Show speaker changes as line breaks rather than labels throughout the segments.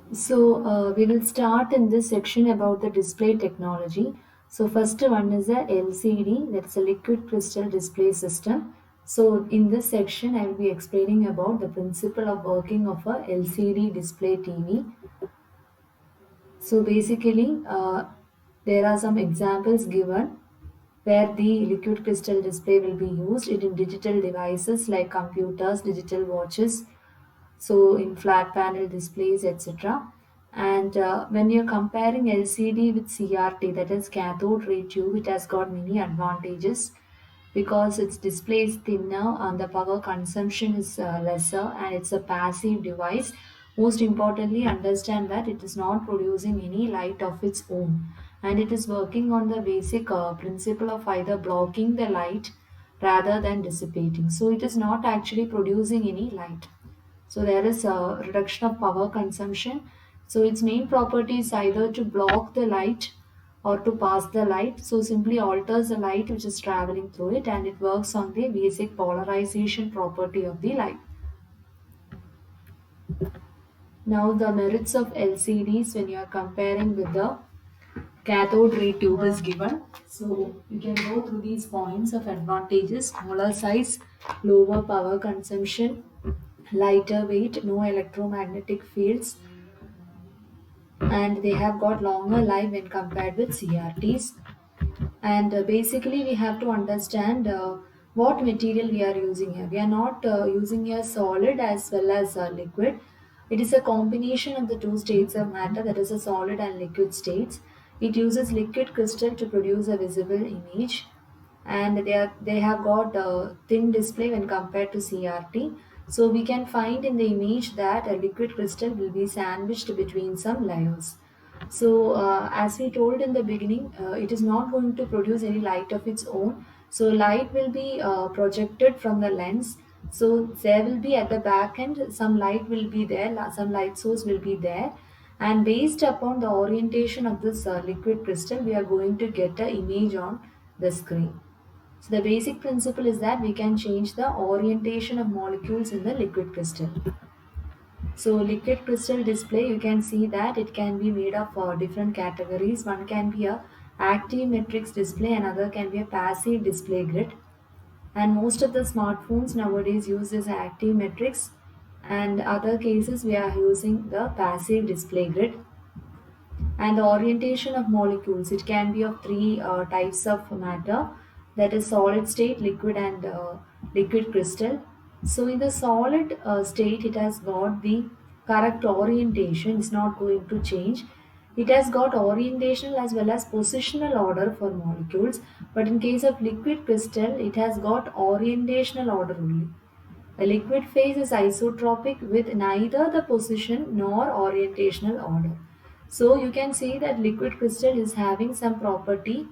We will start in this section about the display technology. So first one is a LCD, that's a liquid crystal display system. So in this section, I will be explaining about the principle of working of a LCD display TV. So basically, there are some examples given where the liquid crystal display will be used in digital devices like computers, digital watches, so in flat panel displays, etc. And when you're comparing LCD with CRT, that is cathode ray tube, it has got many advantages because its display is thinner and the power consumption is lesser, and it's a passive device. Most importantly, understand that it is not producing any light of its own, and it is working on the basic principle of either blocking the light rather than dissipating. So it is not actually producing any light. So there is a reduction of power consumption. So its main property is either to block the light or to pass the light. So simply alters the light which is traveling through it, and it works on the basic polarization property of the light. Now the merits of LCDs when you are comparing with the cathode ray tube is given. So you can go through these points of advantages: smaller size, lower power consumption, lighter weight, no electromagnetic fields, and they have got longer life when compared with CRTs. And basically, we have to understand what material we are using here. We are not using a solid as well as a liquid. It is a combination of the two states of matter, that is, a solid and liquid states. It uses liquid crystal to produce a visible image, and they have got a thin display when compared to CRT. So we can find in the image that a liquid crystal will be sandwiched between some layers. So as we told in the beginning, it is not going to produce any light of its own. So light will be projected from the lens. So there will be at the back end some light will be there, some light source will be there, and based upon the orientation of this liquid crystal, we are going to get an image on the screen. So the basic principle is that we can change the orientation of molecules in the liquid crystal. So liquid crystal display, you can see that it can be made of different categories. One can be a active matrix display, another can be a passive display grid. And most of the smartphones nowadays use this active matrix, and other cases we are using the passive display grid. And the orientation of molecules, it can be of three types of matter, that is solid state, liquid, and liquid crystal. So in the solid state, it has got the correct orientation, it's not going to change. It has got orientational as well as positional order for molecules, but in case of liquid crystal, it has got orientational order only. A liquid phase is isotropic with neither the position nor orientational order. So you can see that liquid crystal is having some property,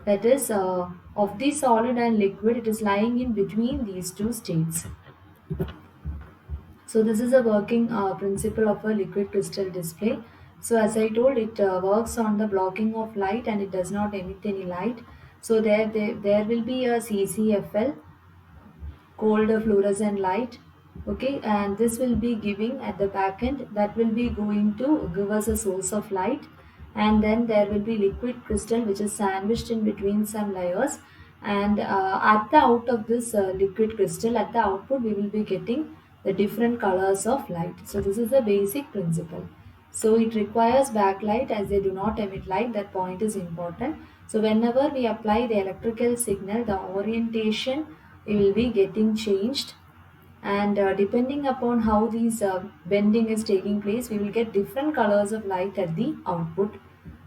that is of the solid and liquid, it is lying in between these two states. So this is a working principle of a liquid crystal display. So as I told, it works on the blocking of light and it does not emit any light. So there will be a CCFL, cold fluorescent light, okay, and this will be giving at the back end, that will be going to give us a source of light. And then there will be liquid crystal which is sandwiched in between some layers, and at the out of this liquid crystal, at the output, we will be getting the different colors of light. So this is the basic principle. So it requires backlight as they do not emit light. That point is important. So whenever we apply the electrical signal, the orientation will be getting changed, and depending upon how these bending is taking place, we will get different colors of light at the output.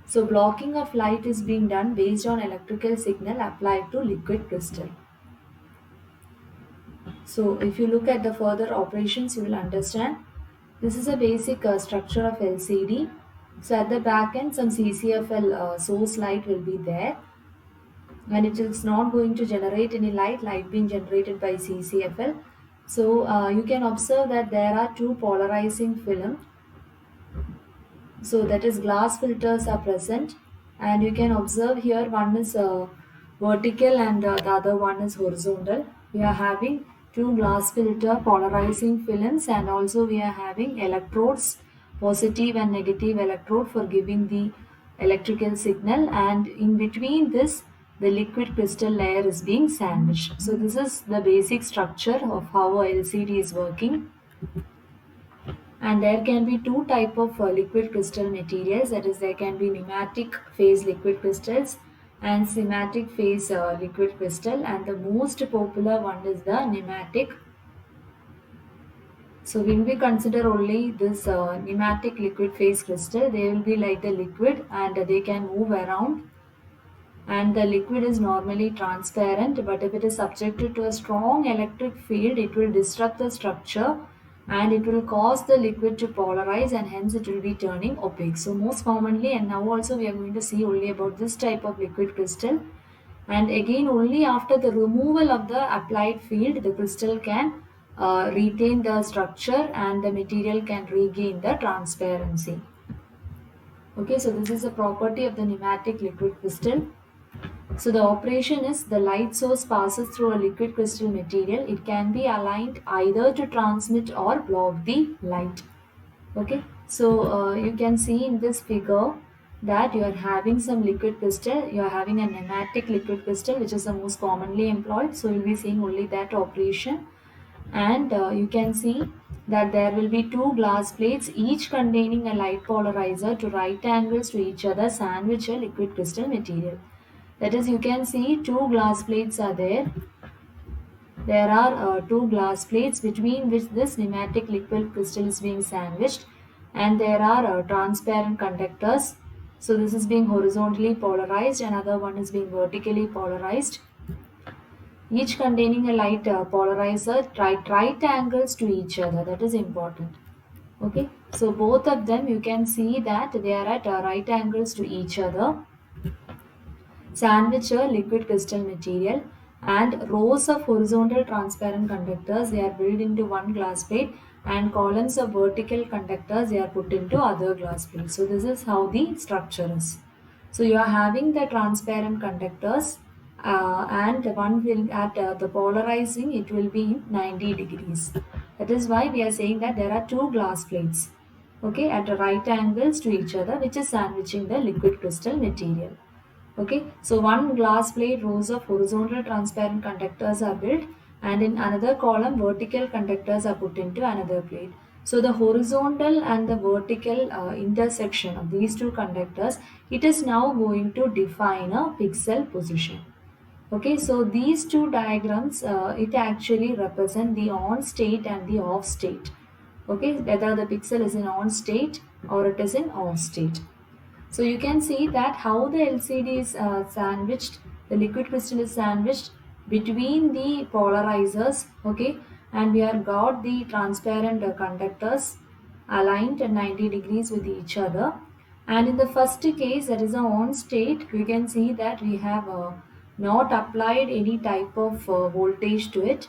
So blocking of light is being done based on electrical signal applied to liquid crystal. So if you look at the further operations, you will understand. This is a basic structure of LCD. So at the back end, some CCFL source light will be there, and it is not going to generate any light being generated by CCFL. So you can observe that there are two polarizing film, so that is glass filters are present, and you can observe here one is vertical and the other one is horizontal. We are having two glass filter polarizing films, and also we are having electrodes positive and negative electrode for giving the electrical signal, and in between this the liquid crystal layer is being sandwiched. So this is the basic structure of how a LCD is working. And there can be two type of liquid crystal materials, that is there can be pneumatic phase liquid crystals and schematic phase liquid crystal, and the most popular one is the pneumatic. So when we consider only this pneumatic liquid phase crystal, they will be like the liquid and they can move around, and the liquid is normally transparent, but if it is subjected to a strong electric field, it will disrupt the structure and it will cause the liquid to polarize, and hence it will be turning opaque. So most commonly, and now also we are going to see only about this type of liquid crystal, and again only after the removal of the applied field the crystal can retain the structure and the material can regain the transparency. Okay, so this is a property of the pneumatic liquid crystal. So the operation is the light source passes through a liquid crystal material. It can be aligned either to transmit or block the light. Okay, so you can see in this figure that you are having some liquid crystal. You are having a pneumatic liquid crystal, which is the most commonly employed. So you will be seeing only that operation, and you can see that there will be two glass plates, each containing a light polarizer to right angles to each other, sandwich a liquid crystal material. That is, you can see two glass plates are there. There are two glass plates between which this pneumatic liquid crystal is being sandwiched, and there are transparent conductors. So this is being horizontally polarized, another one is being vertically polarized, each containing a light polarizer right angles to each other. That is important. Okay, so both of them you can see that they are at right angles to each other. Sandwich a liquid crystal material, and rows of horizontal transparent conductors, they are built into one glass plate, and columns of vertical conductors, they are put into other glass plates. So this is how the structure is. So you are having the transparent conductors, and one will at the polarizing it will be in 90 degrees. That is why we are saying that there are two glass plates, okay, at right angles to each other, which is sandwiching the liquid crystal material. Okay, so one glass plate, rows of horizontal transparent conductors are built, and in another column vertical conductors are put into another plate. So the horizontal and the vertical intersection of these two conductors, it is now going to define a pixel position. Okay, so these two diagrams, it actually represent the on state and the off state. Okay, whether the pixel is in on state or it is in off state. So you can see that how the LCD is sandwiched, the liquid crystal is sandwiched between the polarizers, okay, and we have got the transparent conductors aligned at 90 degrees with each other. And in the first case, that is a on state, we can see that we have not applied any type of voltage to it.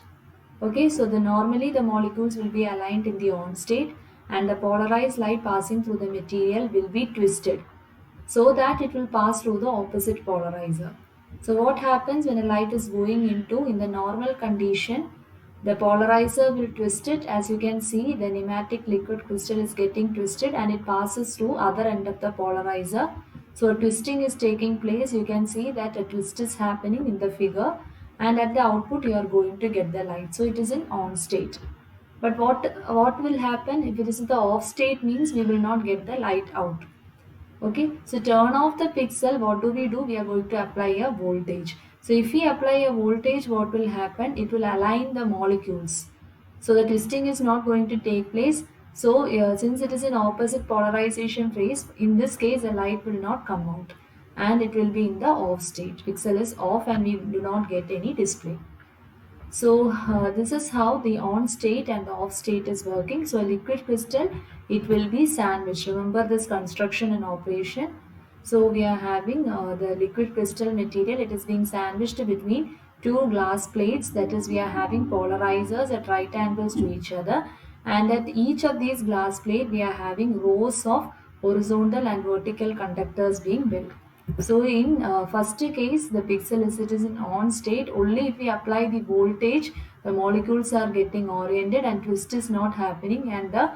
Okay, so normally the molecules will be aligned in the on state, and the polarized light passing through the material will be twisted so that it will pass through the opposite polarizer. So what happens when a light is going into, in the normal condition, the polarizer will twist it. As you can see, the pneumatic liquid crystal is getting twisted and it passes through other end of the polarizer. So twisting is taking place. You can see that a twist is happening in the figure, and at the output you are going to get the light. So it is in on state. But what will happen if it is in the off state means we will not get the light out. Okay, so turn off the pixel, what do? We are going to apply a voltage. So if we apply a voltage, what will happen? It will align the molecules. So the twisting is not going to take place. So since it is an opposite polarization phase, in this case the light will not come out and it will be in the off state. Pixel is off and we do not get any display. So this is how the on state and the off state is working. So a liquid crystal, it will be sandwiched. Remember this construction and operation. So we are having the liquid crystal material. It is being sandwiched between two glass plates. That is, we are having polarizers at right angles to each other. And at each of these glass plate, we are having rows of horizontal and vertical conductors being built. So in first case, the pixel is it is in on state. Only if we apply the voltage, the molecules are getting oriented and twist is not happening, and the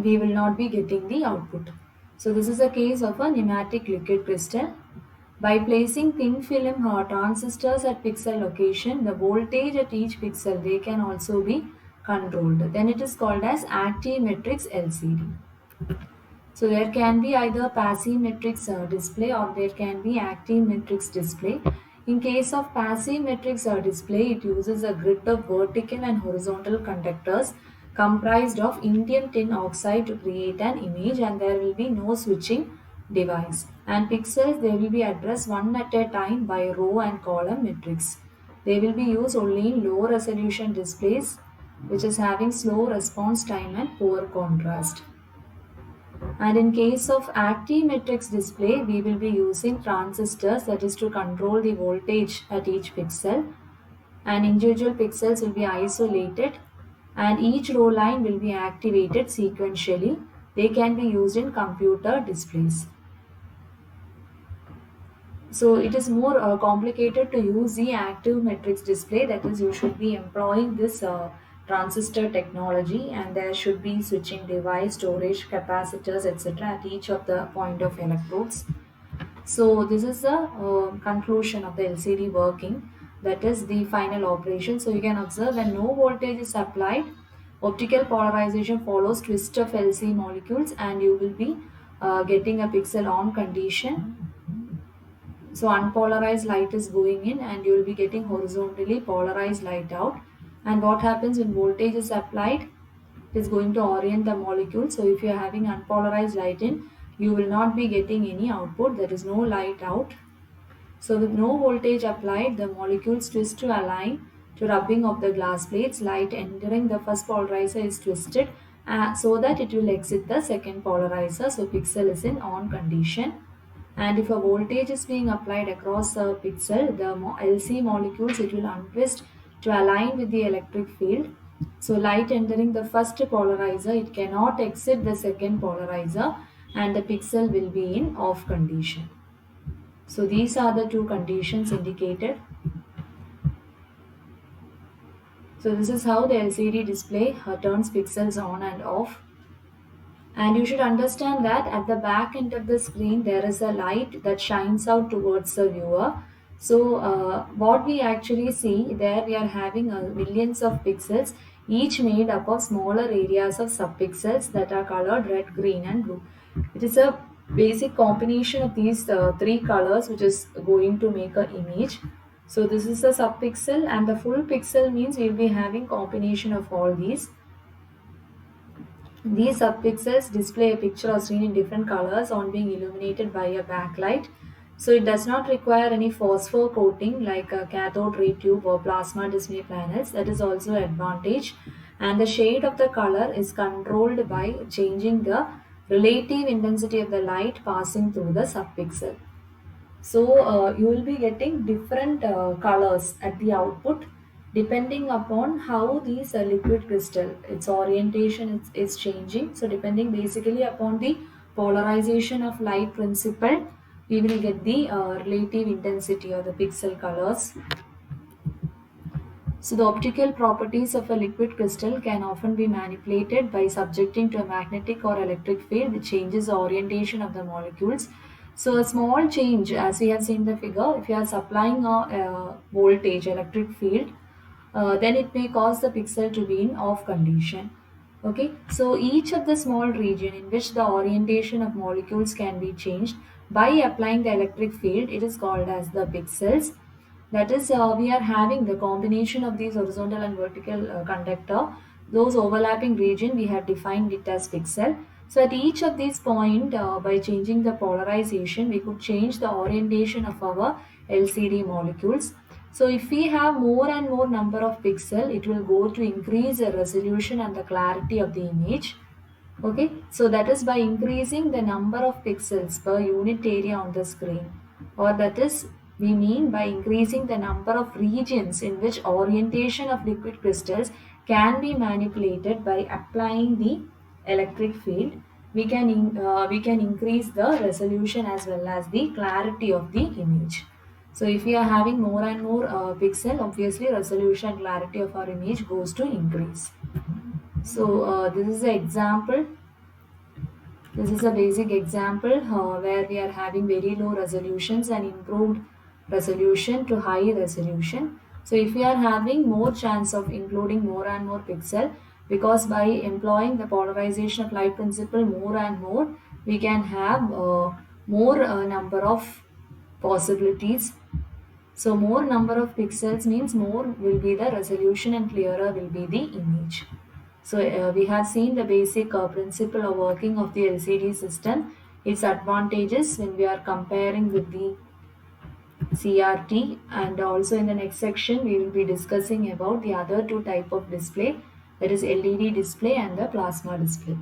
we will not be getting the output. So this is a case of a nematic liquid crystal. By placing thin film or transistors at pixel location, the voltage at each pixel they can also be controlled. Then it is called as active matrix LCD. So there can be either passive matrix display or there can be active matrix display. In case of passive matrix display, it uses a grid of vertical and horizontal conductors comprised of indium tin oxide to create an image, and there will be no switching device. And pixels they will be addressed one at a time by row and column matrix. They will be used only in low resolution displays which is having slow response time and poor contrast. And in case of active matrix display, we will be using transistors, that is to control the voltage at each pixel, and individual pixels will be isolated and each row line will be activated sequentially. They can be used in computer displays. So it is more complicated to use the active matrix display, that is you should be employing this transistor technology, and there should be switching device, storage capacitors, etc. at each of the point of electrodes. So this is the conclusion of the LCD working, that is the final operation. So you can observe when no voltage is applied, optical polarization follows twist of LC molecules and you will be getting a pixel on condition. So unpolarized light is going in and you will be getting horizontally polarized light out. And what happens when voltage is applied? It is going to orient the molecule. So if you are having unpolarized light in, you will not be getting any output. There is no light out. So with no voltage applied, the molecules twist to align to rubbing of the glass plates. Light entering the first polarizer is twisted so that it will exit the second polarizer. So pixel is in on condition. And if a voltage is being applied across the pixel, the LC molecules it will untwist to align with the electric field. So light entering the first polarizer, it cannot exit the second polarizer and the pixel will be in off condition. So these are the two conditions indicated. So this is how the LCD display turns pixels on and off. And you should understand that at the back end of the screen there is a light that shines out towards the viewer. So what we actually see there, we are having millions of pixels, each made up of smaller areas of subpixels that are colored red, green and blue. It is a basic combination of these three colors which is going to make an image. So this is a subpixel and the full pixel means we will be having combination of all these. These subpixels display a picture or screen in different colors on being illuminated by a backlight. So it does not require any phosphor coating like a cathode ray tube or plasma display panels. That is also an advantage. And the shade of the color is controlled by changing the relative intensity of the light passing through the subpixel. So you will be getting different colors at the output depending upon how these liquid crystal, its orientation is changing. So depending basically upon the polarization of light principle, we will get the relative intensity or the pixel colors. So the optical properties of a liquid crystal can often be manipulated by subjecting to a magnetic or electric field which changes the orientation of the molecules. So a small change, as we have seen in the figure, if you are supplying a voltage, electric field, then it may cause the pixel to be in off condition. Okay, so each of the small region in which the orientation of molecules can be changed by applying the electric field, it is called as the pixels. That is, we are having the combination of these horizontal and vertical conductor. Those overlapping region, we have defined it as pixel. So at each of these point, by changing the polarization, we could change the orientation of our LCD molecules. So if we have more and more number of pixel, it will go to increase the resolution and the clarity of the image. Okay, so that is by increasing the number of pixels per unit area on the screen, or that is we mean by increasing the number of regions in which orientation of liquid crystals can be manipulated by applying the electric field. We can increase the resolution as well as the clarity of the image. So if we are having more and more pixel, obviously resolution and clarity of our image goes to increase. So this is an example This is a basic example where we are having very low resolutions and improved resolution to high resolution. So if we are having more chance of including more and more pixel, because by employing the polarization of light principle more and more, we can have more number of possibilities. So more number of pixels means more will be the resolution and clearer will be the image. So we have seen the basic principle of working of the LCD system, its advantages when we are comparing with the CRT, and also in the next section we will be discussing about the other two type of display, that is LED display and the plasma display.